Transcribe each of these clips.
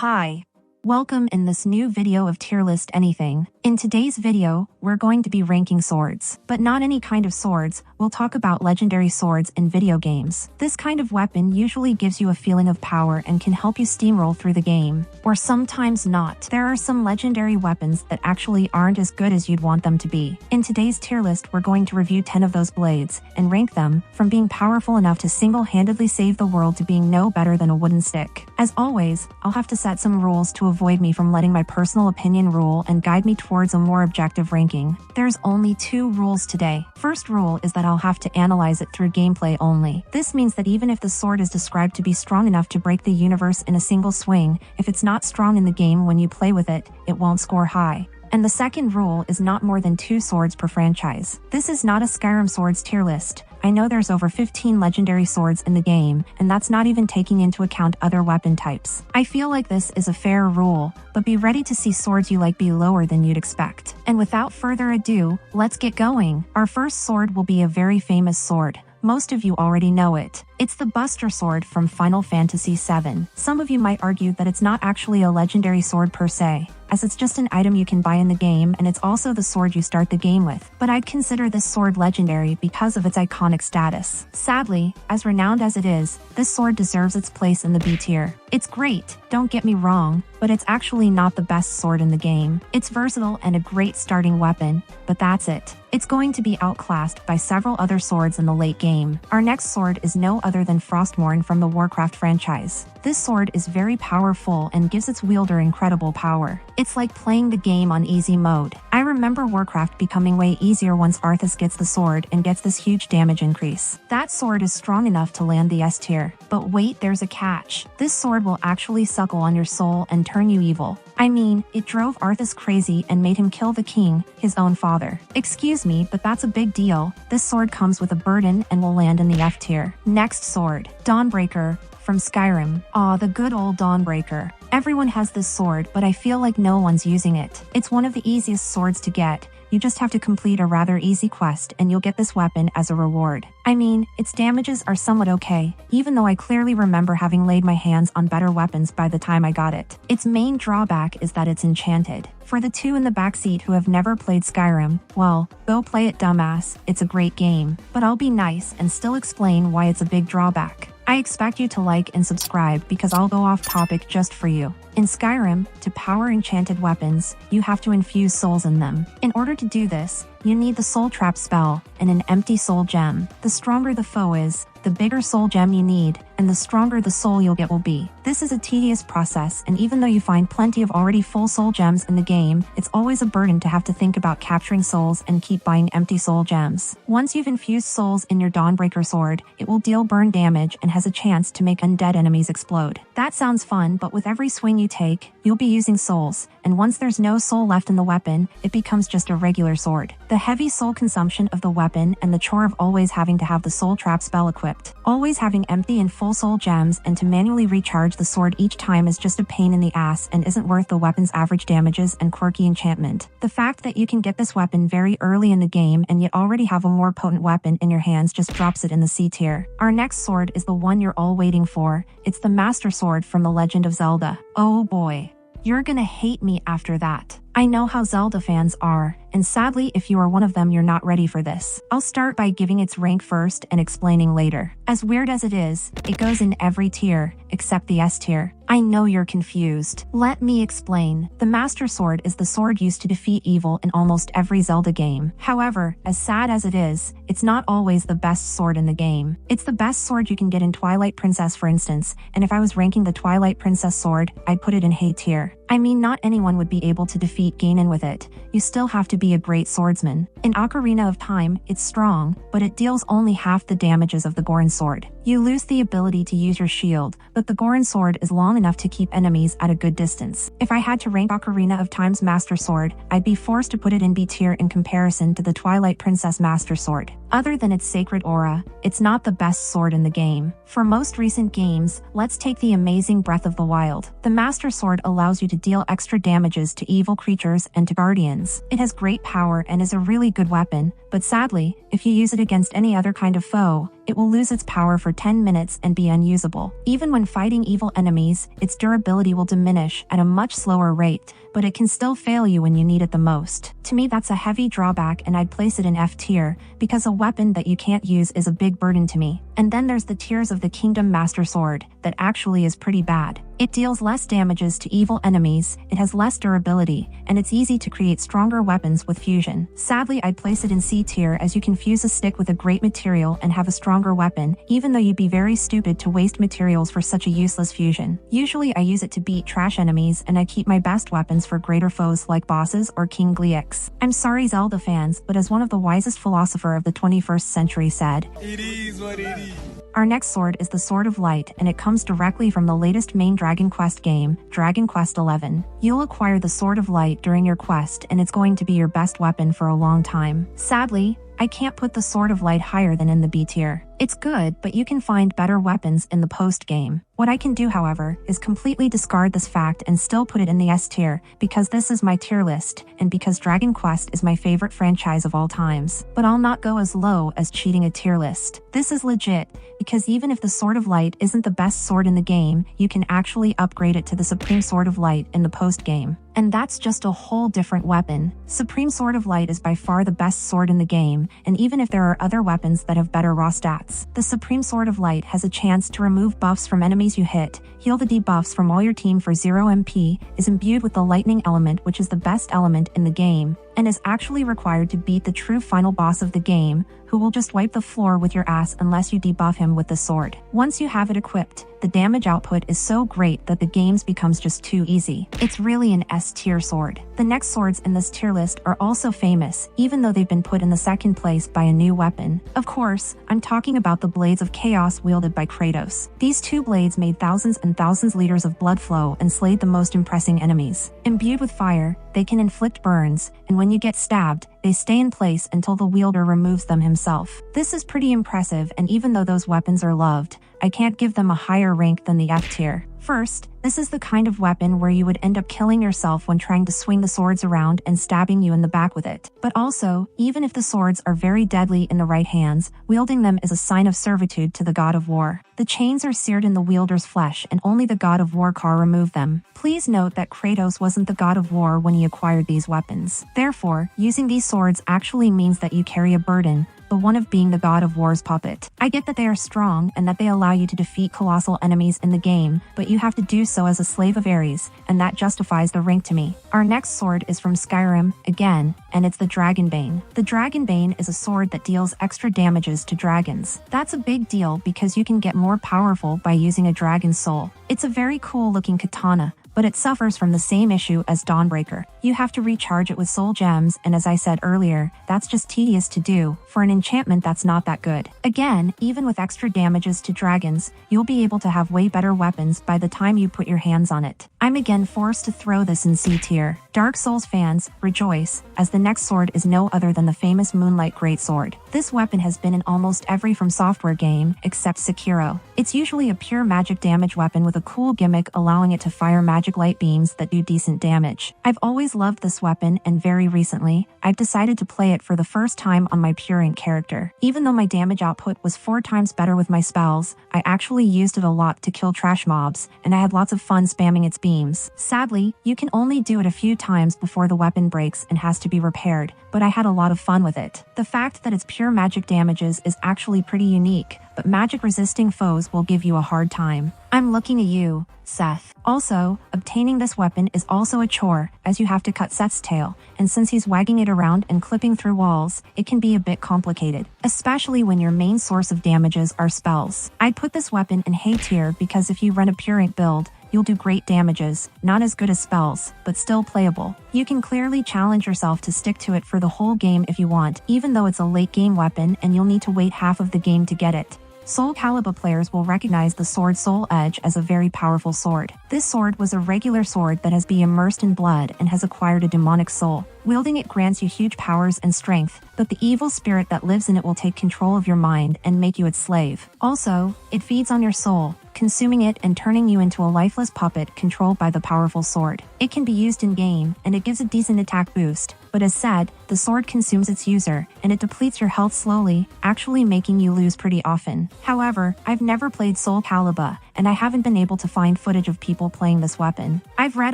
Hi. Welcome in this new video of tier list anything. In today's video, we're going to be ranking swords. But not any kind of swords, we'll talk about legendary swords in video games. This kind of weapon usually gives you a feeling of power and can help you steamroll through the game. Or sometimes not. There are some legendary weapons that actually aren't as good as you'd want them to be. In today's tier list, we're going to review 10 of those blades and rank them from being powerful enough to single-handedly save the world to being no better than a wooden stick. As always, I'll have to set some rules to avoid me from letting my personal opinion rule and guide me towards a more objective ranking. There's only 2 rules today. First rule is that I'll have to analyze it through gameplay only. This means that even if the sword is described to be strong enough to break the universe in a single swing, if it's not strong in the game when you play with it, it won't score high. And the second rule is not more than 2 swords per franchise. This is not a Skyrim swords tier list. I know there's over 15 legendary swords in the game, and that's not even taking into account other weapon types. I feel like this is a fair rule, but be ready to see swords you like be lower than you'd expect. And without further ado, let's get going. Our first sword will be a very famous sword. Most of you already know it. It's the Buster Sword from Final Fantasy VII. Some of you might argue that it's not actually a legendary sword per se, as it's just an item you can buy in the game and it's also the sword you start the game with. But I'd consider this sword legendary because of its iconic status. Sadly, as renowned as it is, this sword deserves its place in the B tier. It's great, don't get me wrong, but it's actually not the best sword in the game. It's versatile and a great starting weapon, but that's it. It's going to be outclassed by several other swords in the late game. Our next sword is no other than Frostmourne from the Warcraft franchise. This sword is very powerful and gives its wielder incredible power. It's like playing the game on easy mode. I remember Warcraft becoming way easier once Arthas gets the sword and gets this huge damage increase. That sword is strong enough to land the S tier. But wait, there's a catch. This sword will actually suckle on your soul and turn you evil. I mean, it drove Arthas crazy and made him kill the king, his own father. Excuse me, but that's a big deal. This sword comes with a burden and will land in the F tier. Next sword, Dawnbreaker from Skyrim. Aw, the good old Dawnbreaker. Everyone has this sword, but I feel like no one's using it. It's one of the easiest swords to get. You just have to complete a rather easy quest and you'll get this weapon as a reward. I mean, its damages are somewhat okay, even though I clearly remember having laid my hands on better weapons by the time I got it. Its main drawback is that it's enchanted. For the 2 in the backseat who have never played Skyrim, well, go play it, dumbass. It's a great game. But I'll be nice and still explain why it's a big drawback. I expect you to like and subscribe because I'll go off topic just for you. In Skyrim, to power enchanted weapons, you have to infuse souls in them. In order to do this, you need the soul trap spell and an empty soul gem. The stronger the foe is, the bigger soul gem you need, and the stronger the soul you'll get will be. This is a tedious process, and even though you find plenty of already full soul gems in the game, it's always a burden to have to think about capturing souls and keep buying empty soul gems. Once you've infused souls in your Dawnbreaker sword, it will deal burn damage and has a chance to make undead enemies explode. That sounds fun, but with every swing you take, you'll be using souls, and once there's no soul left in the weapon, it becomes just a regular sword. The heavy soul consumption of the weapon and the chore of always having to have the soul trap spell equipped, always having empty and full soul gems and to manually recharge the sword each time is just a pain in the ass and isn't worth the weapon's average damages and quirky enchantment. The fact that you can get this weapon very early in the game and yet already have a more potent weapon in your hands just drops it in the C tier. Our next sword is the one you're all waiting for. It's the Master Sword from The Legend of Zelda. Oh boy. You're gonna hate me after that. I know how Zelda fans are, and sadly if you are one of them you're not ready for this. I'll start by giving its rank first and explaining later. As weird as it is, it goes in every tier, except the S tier. I know you're confused. Let me explain. The Master Sword is the sword used to defeat evil in almost every Zelda game. However, as sad as it is, it's not always the best sword in the game. It's the best sword you can get in Twilight Princess for instance, and if I was ranking the Twilight Princess sword, I'd put it in Hay tier. I mean, not anyone would be able to defeat Ganon with it. You still have to be a great swordsman. In Ocarina of Time, it's strong, but it deals only half the damages of the Goron sword. You lose the ability to use your shield, but the Goron sword is long enough to keep enemies at a good distance. If I had to rank Ocarina of Time's Master Sword, I'd be forced to put it in B tier in comparison to the Twilight Princess Master Sword. Other than its sacred aura, it's not the best sword in the game. For most recent games, let's take the amazing Breath of the Wild. The Master Sword allows you to deal extra damages to evil creatures and to guardians. It has great power and is a really good weapon, but sadly, if you use it against any other kind of foe, it will lose its power for for 10 minutes and be unusable. Even when fighting evil enemies, its durability will diminish at a much slower rate, but it can still fail you when you need it the most. To me, that's a heavy drawback, and I'd place it in F tier, because a weapon that you can't use is a big burden to me. And then there's the Tears of the Kingdom Master Sword, that actually is pretty bad. It deals less damages to evil enemies, it has less durability, and it's easy to create stronger weapons with fusion. Sadly, I'd place it in C tier, as you can fuse a stick with a great material and have a stronger weapon, even though you'd be very stupid to waste materials for such a useless fusion. Usually I use it to beat trash enemies, and I keep my best weapons for greater foes like bosses or King Gleex. I'm sorry Zelda fans, but as one of the wisest philosopher of the 21st century said, "It is what it is." Our next sword is the Sword of Light, and it comes directly from the latest main Dragon Quest game, Dragon Quest XI. You'll acquire the Sword of Light during your quest, and it's going to be your best weapon for a long time. Sadly, I can't put the Sword of Light higher than in the B tier. It's good, but you can find better weapons in the post-game. What I can do, however, is completely discard this fact and still put it in the S tier, because this is my tier list, and because Dragon Quest is my favorite franchise of all times. But I'll not go as low as cheating a tier list. This is legit, because even if the Sword of Light isn't the best sword in the game, you can actually upgrade it to the Supreme Sword of Light in the post-game. And that's just a whole different weapon. Supreme Sword of Light is by far the best sword in the game, and even if there are other weapons that have better raw stats, the Supreme Sword of Light has a chance to remove buffs from enemies you hit, heal the debuffs from all your team for 0 MP, is imbued with the lightning element, which is the best element in the game, and is actually required to beat the true final boss of the game, who will just wipe the floor with your ass unless you debuff him with the sword. Once you have it equipped, the damage output is so great that the games becomes just too easy. It's really an S tier sword. The next swords in this tier list are also famous, even though they've been put in the second place by a new weapon. Of course, I'm talking about the Blades of Chaos wielded by Kratos. These two blades made thousands and thousands liters of blood flow and slayed the most impressing enemies. Imbued with fire, they can inflict burns, and when you get stabbed, they stay in place until the wielder removes them himself. This is pretty impressive, and even though those weapons are loved, I can't give them a higher rank than the F tier. First, this is the kind of weapon where you would end up killing yourself when trying to swing the swords around and stabbing you in the back with it. But also, even if the swords are very deadly in the right hands, wielding them is a sign of servitude to the God of War. The chains are seared in the wielder's flesh, and only the God of War can remove them. Please note that Kratos wasn't the God of War when he acquired these weapons. Therefore, using these swords actually means that you carry a burden, the one of being the God of War's puppet. I get that they are strong and that they allow you to defeat colossal enemies in the game, but you have to do so as a slave of Ares, and that justifies the rank to me. Our next sword is from Skyrim, again, and it's the Dragonbane. The Dragonbane is a sword that deals extra damages to dragons. That's a big deal because you can get more powerful by using a dragon's soul. It's a very cool looking katana, but it suffers from the same issue as Dawnbreaker. You have to recharge it with soul gems, and as I said earlier, that's just tedious to do. For an enchantment that's not that good. Again, even with extra damages to dragons, you'll be able to have way better weapons by the time you put your hands on it. I'm again forced to throw this in C tier. Dark Souls fans, rejoice, as the next sword is no other than the famous Moonlight Greatsword. This weapon has been in almost every From Software game, except Sekiro. It's usually a pure magic damage weapon with a cool gimmick allowing it to fire magic light beams that do decent damage. I've always loved this weapon, and very recently, I've decided to play it for the first time on my Purient character. Even though my damage output was 4 times better with my spells, I actually used it a lot to kill trash mobs, and I had lots of fun spamming its beams. Sadly, you can only do it a few times before the weapon breaks and has to be repaired, but I had a lot of fun with it. The fact that its pure magic damages is actually pretty unique, but magic-resisting foes will give you a hard time. I'm looking at you, Seth. Also, obtaining this weapon is also a chore, as you have to cut Seth's tail, and since he's wagging it around and clipping through walls, it can be a bit complicated, especially when your main source of damages are spells. I'd put this weapon in Hay tier because if you run a Purient build, you'll do great damages, not as good as spells, but still playable. You can clearly challenge yourself to stick to it for the whole game if you want, even though it's a late game weapon and you'll need to wait half of the game to get it. Soul Calibur players will recognize the sword Soul Edge as a very powerful sword. This sword was a regular sword that has been immersed in blood and has acquired a demonic soul. Wielding it grants you huge powers and strength, but the evil spirit that lives in it will take control of your mind and make you its slave. Also, it feeds on your soul, consuming it and turning you into a lifeless puppet controlled by the powerful sword. It can be used in-game, and it gives a decent attack boost, but as said, the sword consumes its user, and it depletes your health slowly, actually making you lose pretty often. However, I've never played Soul Calibur, and I haven't been able to find footage of people playing this weapon. I've read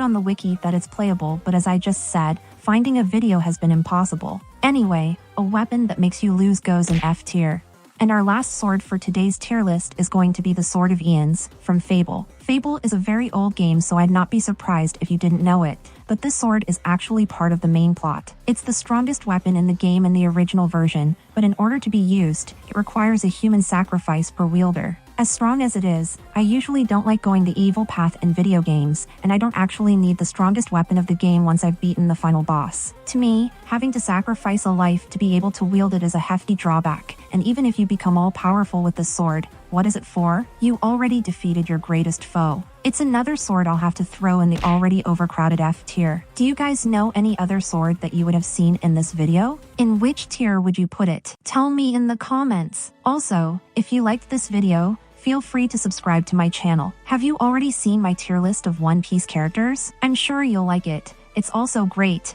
on the wiki that it's playable, but as I just said, finding a video has been impossible. Anyway, a weapon that makes you lose goes in F tier. And our last sword for today's tier list is going to be the Sword of Eons from Fable. Fable is a very old game, so I'd not be surprised if you didn't know it, but this sword is actually part of the main plot. It's the strongest weapon in the game in the original version, but in order to be used, it requires a human sacrifice per wielder. As strong as it is, I usually don't like going the evil path in video games, and I don't actually need the strongest weapon of the game once I've beaten the final boss. To me, having to sacrifice a life to be able to wield it is a hefty drawback, and even if you become all-powerful with this sword, what is it for? You already defeated your greatest foe. It's another sword I'll have to throw in the already overcrowded F tier. Do you guys know any other sword that you would have seen in this video? In which tier would you put it? Tell me in the comments. Also, if you liked this video, feel free to subscribe to my channel. Have you already seen my tier list of One Piece characters? I'm sure you'll like it. It's also great.